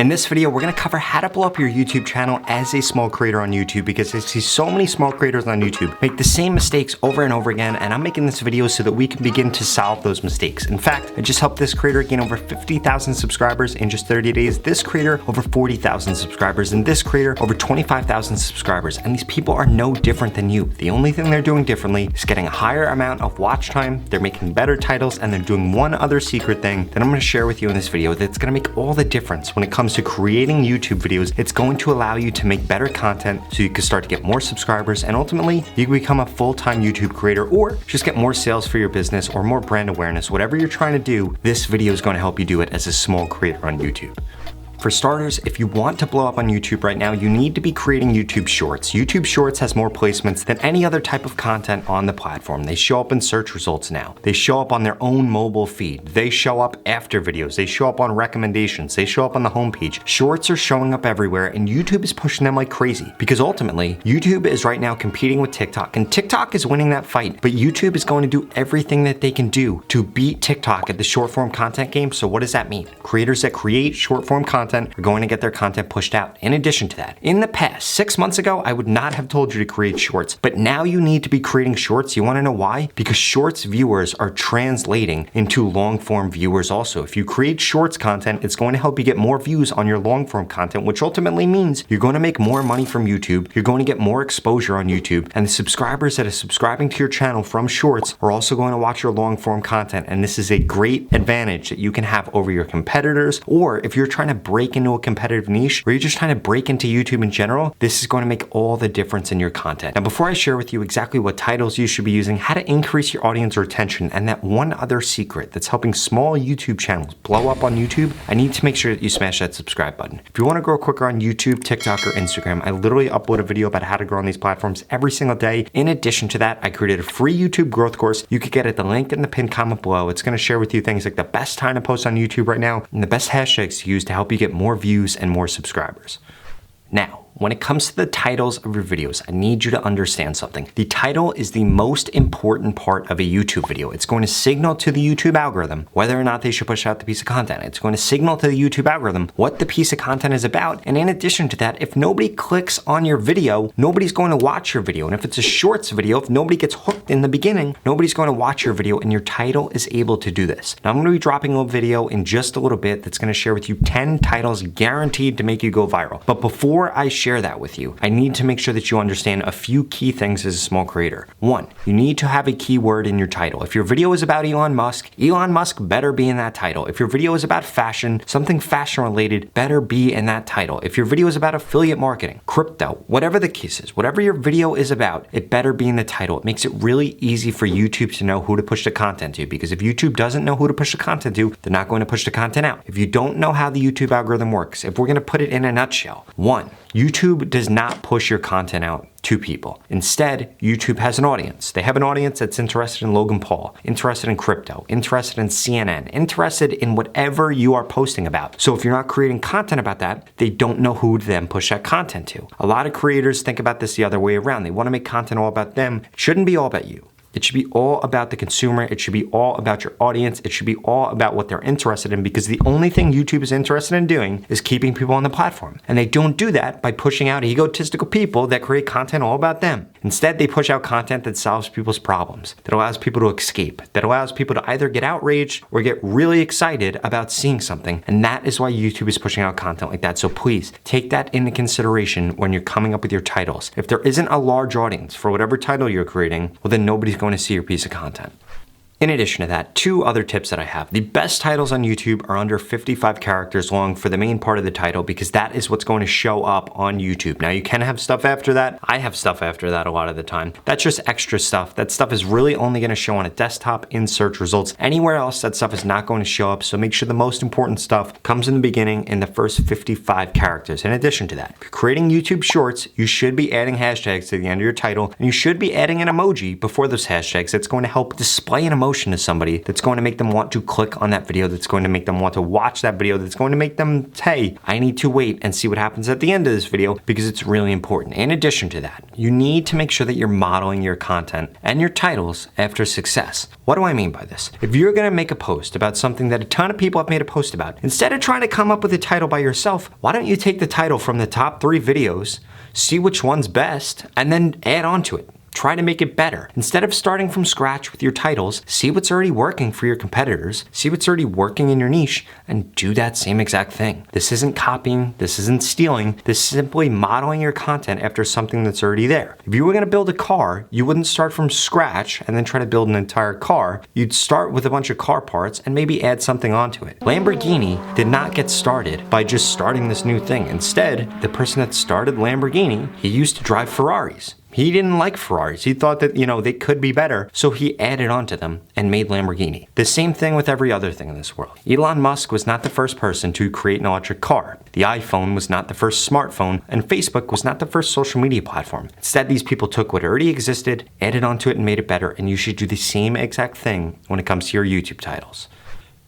In this video, we're gonna cover how to blow up your YouTube channel as a small creator on YouTube, because I see so many small creators on YouTube make the same mistakes over and over again, and I'm making this video so that we can begin to solve those mistakes. In fact, I just helped this creator gain over 50,000 subscribers in just 30 days, this creator over 40,000 subscribers, and this creator over 25,000 subscribers, and these people are no different than you. The only thing they're doing differently is getting a higher amount of watch time, they're making better titles, and they're doing one other secret thing that I'm gonna share with you in this video that's gonna make all the difference when it comes to creating YouTube videos. It's going to allow you to make better content so you can start to get more subscribers, and ultimately you can become a full-time YouTube creator or just get more sales for your business or more brand awareness. Whatever you're trying to do, this video is going to help you do it as a small creator on YouTube. For starters, if you want to blow up on YouTube right now, you need to be creating YouTube Shorts. YouTube Shorts has more placements than any other type of content on the platform. They show up in search results now. They show up on their own mobile feed. They show up after videos. They show up on recommendations. They show up on the homepage. Shorts are showing up everywhere, and YouTube is pushing them like crazy, because ultimately, YouTube is right now competing with TikTok, and TikTok is winning that fight, but YouTube is going to do everything that they can do to beat TikTok at the short form content game. So what does that mean? Creators that create short form content are going to get their content pushed out. In addition to that, in the past, 6 months ago, I would not have told you to create shorts, but now you need to be creating shorts. You want to know why? Because shorts viewers are translating into long form viewers also. If you create shorts content, it's going to help you get more views on your long form content, which ultimately means you're going to make more money from YouTube, you're going to get more exposure on YouTube, and the subscribers that are subscribing to your channel from shorts are also going to watch your long form content, and this is a great advantage that you can have over your competitors. Or if you're trying to break into a competitive niche, or you're just trying to break into YouTube in general, this is going to make all the difference in your content. Now, before I share with you exactly what titles you should be using, how to increase your audience retention, and that one other secret that's helping small YouTube channels blow up on YouTube, I need to make sure that you smash that subscribe button. If you want to grow quicker on YouTube, TikTok, or Instagram, I literally upload a video about how to grow on these platforms every single day. In addition to that, I created a free YouTube growth course. You could get at the link in the pinned comment below. It's going to share with you things like the best time to post on YouTube right now and the best hashtags to use to help you get more views and more subscribers. Now, when it comes to the titles of your videos, I need you to understand something. The title is the most important part of a YouTube video. It's going to signal to the YouTube algorithm whether or not they should push out the piece of content. It's going to signal to the YouTube algorithm what the piece of content is about. And in addition to that, if nobody clicks on your video, nobody's going to watch your video. And if it's a shorts video, if nobody gets hooked in the beginning, nobody's going to watch your video, and your title is able to do this. Now, I'm going to be dropping a video in just a little bit that's going to share with you 10 titles guaranteed to make you go viral. But before I share that with you, I need to make sure that you understand a few key things as a small creator. One, you need to have a keyword in your title. If your video is about Elon Musk better be in that title. If your video is about fashion, something fashion related, better be in that title. If your video is about affiliate marketing, crypto, whatever the case is, whatever your video is about, it better be in the title. It makes it really easy for YouTube to know who to push the content to, because if YouTube doesn't know who to push the content to, they're not going to push the content out. If you don't know how the YouTube algorithm works, if we're going to put it in a nutshell, one, YouTube does not push your content out to people. Instead, YouTube has an audience. They have an audience that's interested in Logan Paul, interested in crypto, interested in CNN, interested in whatever you are posting about. So if you're not creating content about that, they don't know who to then push that content to. A lot of creators think about this the other way around. They want to make content all about them. It shouldn't be all about you. It should be all about the consumer. It should be all about your audience. It should be all about what they're interested in, because the only thing YouTube is interested in doing is keeping people on the platform. And they don't do that by pushing out egotistical people that create content all about them. Instead, they push out content that solves people's problems, that allows people to escape, that allows people to either get outraged or get really excited about seeing something. And that is why YouTube is pushing out content like that. So please take that into consideration when you're coming up with your titles. If there isn't a large audience for whatever title you're creating, well, then nobody's going to see your piece of content. In addition to that, two other tips that I have. The best titles on YouTube are under 55 characters long for the main part of the title, because that is what's going to show up on YouTube. Now, you can have stuff after that. I have stuff after that a lot of the time. That's just extra stuff. That stuff is really only going to show on a desktop in search results. Anywhere else, that stuff is not going to show up. So make sure the most important stuff comes in the beginning in the first 55 characters. In addition to that, if you're creating YouTube Shorts, you should be adding hashtags to the end of your title, and you should be adding an emoji before those hashtags. That's going to help display an emoji emotion to somebody that's going to make them want to click on that video, that's going to make them want to watch that video, that's going to make them say, I need to wait and see what happens at the end of this video because it's really important. In addition to that, you need to make sure that you're modeling your content and your titles after success. What do I mean by this? If you're gonna make a post about something that a ton of people have made a post about, instead of trying to come up with a title by yourself, why don't you take the title from the top 3 videos, see which one's best, and then add on to it. Try to make it better. Instead of starting from scratch with your titles, see what's already working for your competitors, see what's already working in your niche, and do that same exact thing. This isn't copying, this isn't stealing, this is simply modeling your content after something that's already there. If you were gonna build a car, you wouldn't start from scratch and then try to build an entire car. You'd start with a bunch of car parts and maybe add something onto it. Lamborghini did not get started by just starting this new thing. Instead, the person that started Lamborghini, he used to drive Ferraris. He didn't like Ferraris. He thought that, they could be better, so he added on to them and made Lamborghini. The same thing with every other thing in this world. Elon Musk was not the first person to create an electric car. The iPhone was not the first smartphone, and Facebook was not the first social media platform. Instead, these people took what already existed, added onto it, and made it better, and you should do the same exact thing when it comes to your YouTube titles.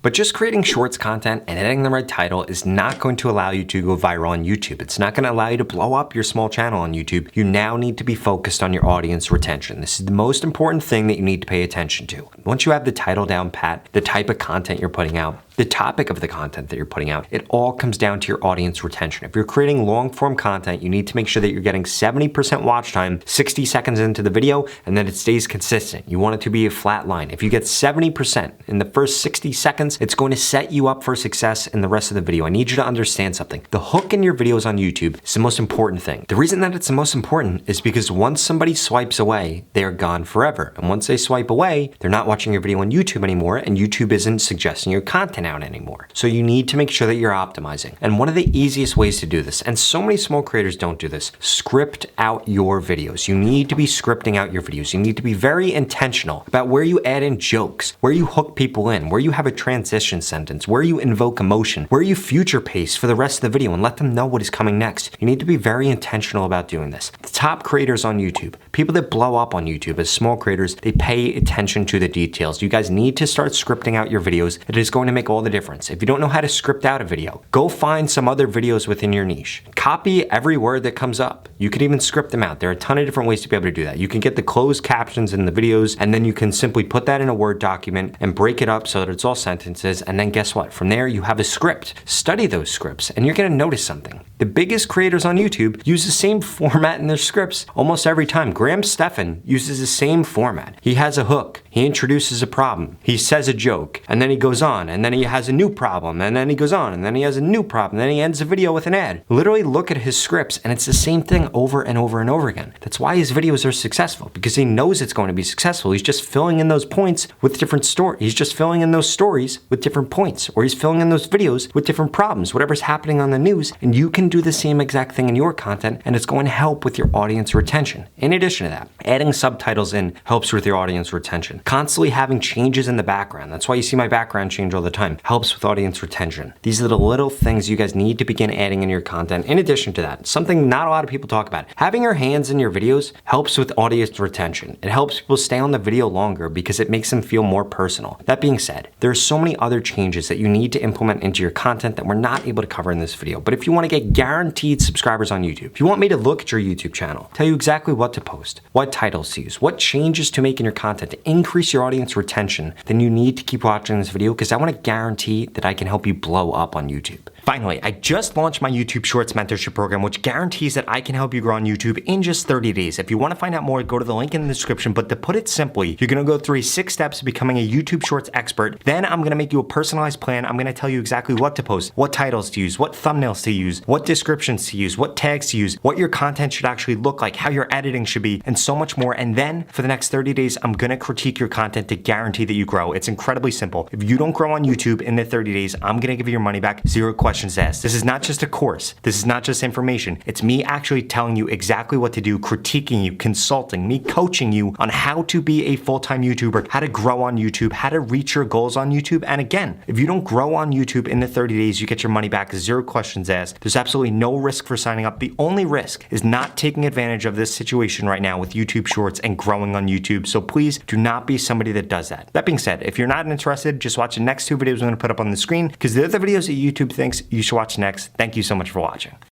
But just creating shorts content and adding the right title is not going to allow you to go viral on YouTube. It's not going to allow you to blow up your small channel on YouTube. You now need to be focused on your audience retention. This is the most important thing that you need to pay attention to. Once you have the title down pat, the type of content you're putting out, the topic of the content that you're putting out, it all comes down to your audience retention. If you're creating long form content, you need to make sure that you're getting 70% watch time 60 seconds into the video, and then it stays consistent. You want it to be a flat line. If you get 70% in the first 60 seconds, it's going to set you up for success in the rest of the video. I need you to understand something. The hook in your videos on YouTube is the most important thing. The reason that it's the most important is because once somebody swipes away, they're gone forever. And once they swipe away, they're not watching your video on YouTube anymore, and YouTube isn't suggesting your content out anymore. So you need to make sure that you're optimizing. And one of the easiest ways to do this, and so many small creators don't do this, script out your videos. You need to be scripting out your videos. You need to be very intentional about where you add in jokes, where you hook people in, where you have a transition sentence, where you invoke emotion, where you future pace for the rest of the video and let them know what is coming next. You need to be very intentional about doing this. The top creators on YouTube, people that blow up on YouTube as small creators, they pay attention to the details. You guys need to start scripting out your videos. It is going to make all the difference. If you don't know how to script out a video, go find some other videos within your niche. Copy every word that comes up. You could even script them out. There are a ton of different ways to be able to do that. You can get the closed captions in the videos, and then you can simply put that in a Word document and break it up so that it's all sentences, and then guess what? From there, you have a script. Study those scripts, and you're gonna notice something. The biggest creators on YouTube use the same format in their scripts almost every time. Graham Stephan uses the same format. He has a hook, he introduces a problem, he says a joke, and then he goes on, and then he has a new problem, and then he goes on, and then he has a new problem, and then he ends the video with an ad. Literally look at his scripts, and it's the same thing over and over and over again. That's why his videos are successful, because he knows it's going to be successful. He's just filling in those points with different stories. He's just filling in those stories with different points, or he's filling in those videos with different problems, whatever's happening on the news, and you can do the same exact thing in your content, and it's going to help with your audience retention. In addition to that, adding subtitles in helps with your audience retention. Constantly having changes in the background, that's why you see my background change all the time, helps with audience retention. These are the little things you guys need to begin adding in your content. In addition to that, something not a lot of people talk about, having your hands in your videos helps with audience retention. It helps people stay on the video longer because it makes them feel more personal. That being said, there are so many other changes that you need to implement into your content that we're not able to cover in this video. But if you want to get guaranteed subscribers on YouTube, if you want me to look at your YouTube channel, tell you exactly what to post, what titles to use, what changes to make in your content to increase your audience retention, then you need to keep watching this video because I want to guarantee that I can help you blow up on YouTube. Finally, I just launched my YouTube Shorts mentorship program, which guarantees that I can help you grow on YouTube in just 30 days. If you want to find out more, go to the link in the description. But to put it simply, you're going to go through 6 steps to becoming a YouTube Shorts expert. Then I'm going to make you a personalized plan. I'm going to tell you exactly what to post, what titles to use, what thumbnails to use, what descriptions to use, what tags to use, what your content should actually look like, how your editing should be, and so much more. And then for the next 30 days, I'm going to critique your content to guarantee that you grow. It's incredibly simple. If you don't grow on YouTube in the 30 days, I'm going to give you your money back, 0 questions questions asked. This is not just a course. This is not just information. It's me actually telling you exactly what to do, critiquing you, consulting, me coaching you on how to be a full-time YouTuber, how to grow on YouTube, how to reach your goals on YouTube. And again, if you don't grow on YouTube in the 30 days, you get your money back, 0 questions asked. There's absolutely no risk for signing up. The only risk is not taking advantage of this situation right now with YouTube Shorts and growing on YouTube. So please do not be somebody that does that. That being said, if you're not interested, just watch the next 2 videos I'm going to put up on the screen because they're the videos that YouTube thinks you should watch next. Thank you so much for watching.